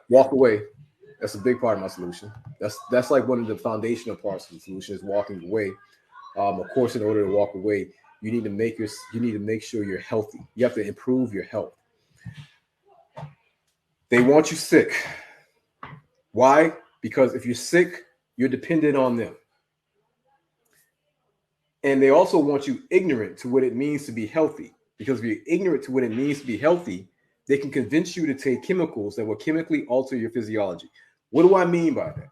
Walk away. That's a big part of my solution. That's like one of the foundational parts of the solution is walking away. Of course, in order to walk away, you need to make sure you're healthy. You have to improve your health. They want you sick. Why? Because if you're sick, you're dependent on them. And they also want you ignorant to what it means to be healthy. Because if you're ignorant to what it means to be healthy, they can convince you to take chemicals that will chemically alter your physiology. What do I mean by that?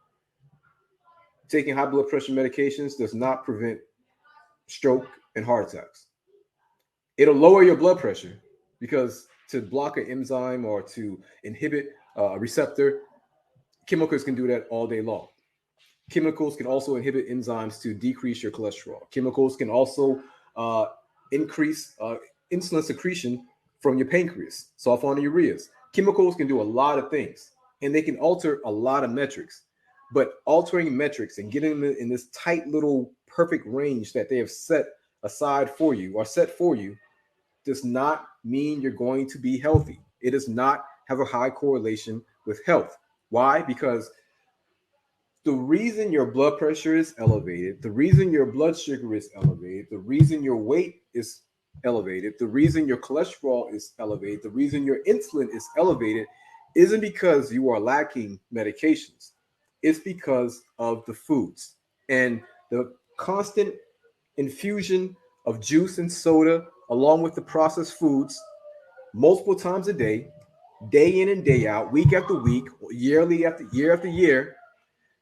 Taking high blood pressure medications does not prevent stroke and heart attacks. It'll lower your blood pressure because to block an enzyme or to inhibit a receptor, chemicals can do that all day long. Chemicals can also inhibit enzymes to decrease your cholesterol. Chemicals can also increase insulin secretion from your pancreas, sulfonylureas. Chemicals can do a lot of things, and they can alter a lot of metrics. But altering metrics and getting them in this tight little perfect range that they have set aside for you or set for you does not mean you're going to be healthy. It does not have a high correlation with health. Why? Because the reason your blood pressure is elevated, the reason your blood sugar is elevated, the reason your weight is elevated, the reason your cholesterol is elevated, the reason your insulin is elevated isn't because you are lacking medications. It's because of the foods and the constant infusion of juice and soda along with the processed foods multiple times a day in and day out, week after week, after year,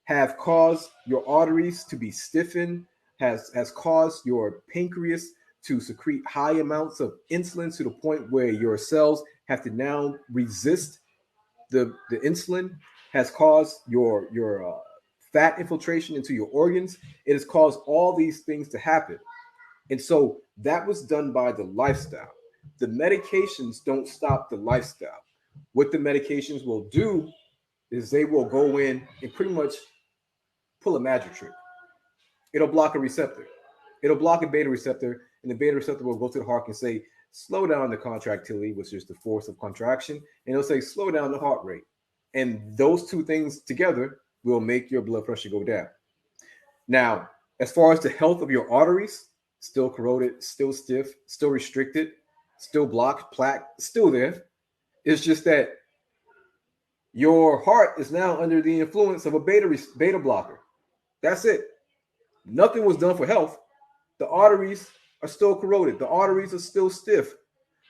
have caused your arteries to be stiffened, has caused your pancreas to secrete high amounts of insulin to the point where your cells have to now resist the insulin, has caused your fat infiltration into your organs. It has caused all these things to happen. And so that was done by the lifestyle. The medications don't stop the lifestyle. What the medications will do is they will go in and pretty much pull a magic trick. It'll block a receptor. It'll block a beta receptor, and the beta receptor will go to the heart and say, slow down the contractility, which is the force of contraction, and it'll say, slow down the heart rate. And those two things together will make your blood pressure go down. Now, as far as the health of your arteries, still corroded, still stiff, still restricted, still blocked, plaque, still there. It's just that your heart is now under the influence of a beta blocker. That's it. Nothing was done for health. The arteries are still corroded. The arteries are still stiff.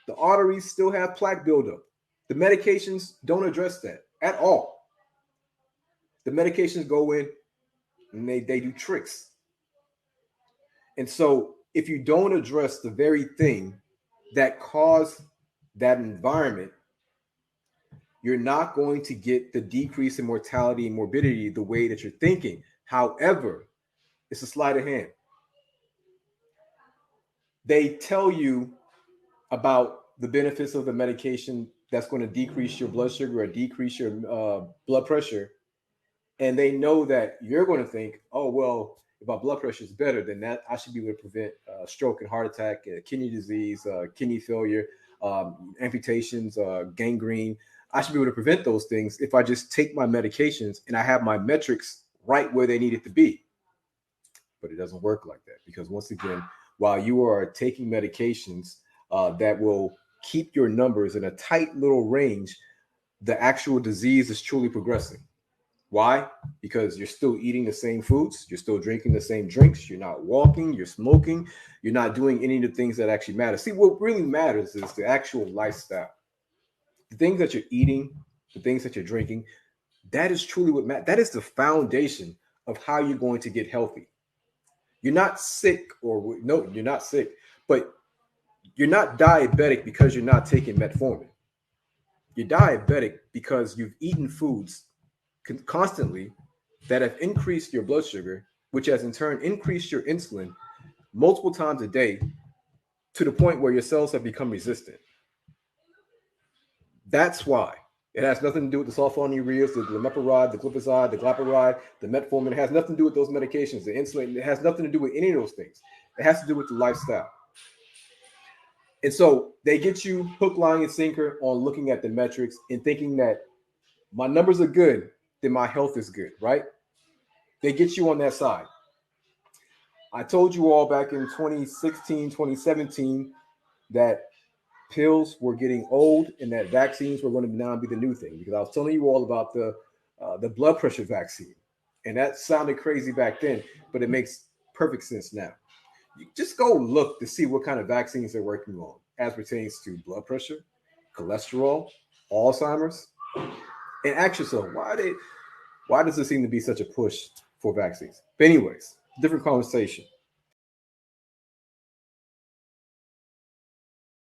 The arteries still have plaque buildup. The medications don't address that at all. The medications go in and they do tricks. And so if you don't address the very thing that caused that environment, you're not going to get the decrease in mortality and morbidity the way that you're thinking. However, it's a sleight of hand. They tell you about the benefits of the medication that's going to decrease your blood sugar or decrease your blood pressure. And they know that you're going to think, oh, well, if my blood pressure is better, then that I should be able to prevent stroke and heart attack, kidney disease, kidney failure, amputations, gangrene. I should be able to prevent those things if I just take my medications and I have my metrics right where they need it to be. But it doesn't work like that because once again, while you are taking medications that will keep your numbers in a tight little range, the actual disease is truly progressing. Why? Because you're still eating the same foods, you're still drinking the same drinks, you're not walking, you're smoking, you're not doing any of the things that actually matter. See, what really matters is the actual lifestyle. The things that you're eating, the things that you're drinking, that is truly what matters. That is the foundation of how you're going to get healthy. You're not sick, or no, you're not sick, but you're not diabetic because you're not taking metformin. You're diabetic because you've eaten foods constantly that have increased your blood sugar, which has in turn increased your insulin multiple times a day to the point where your cells have become resistant. That's why. It has nothing to do with the sulfonylureas, the glimepiride, the glipizide, the glypiride, the metformin. It has nothing to do with those medications, the insulin. It has nothing to do with any of those things. It has to do with the lifestyle. And so they get you hook, line, and sinker on looking at the metrics and thinking that my numbers are good, then my health is good, right? They get you on that side. I told you all back in 2016, 2017 that pills were getting old and that vaccines were going to now be the new thing, because I was telling you all about the blood pressure vaccine. And that sounded crazy back then, but it makes perfect sense now. You just go look to see what kind of vaccines they're working on as pertains to blood pressure, cholesterol, Alzheimer's, and ask yourself why does there seem to be such a push for vaccines? But anyways, different conversation.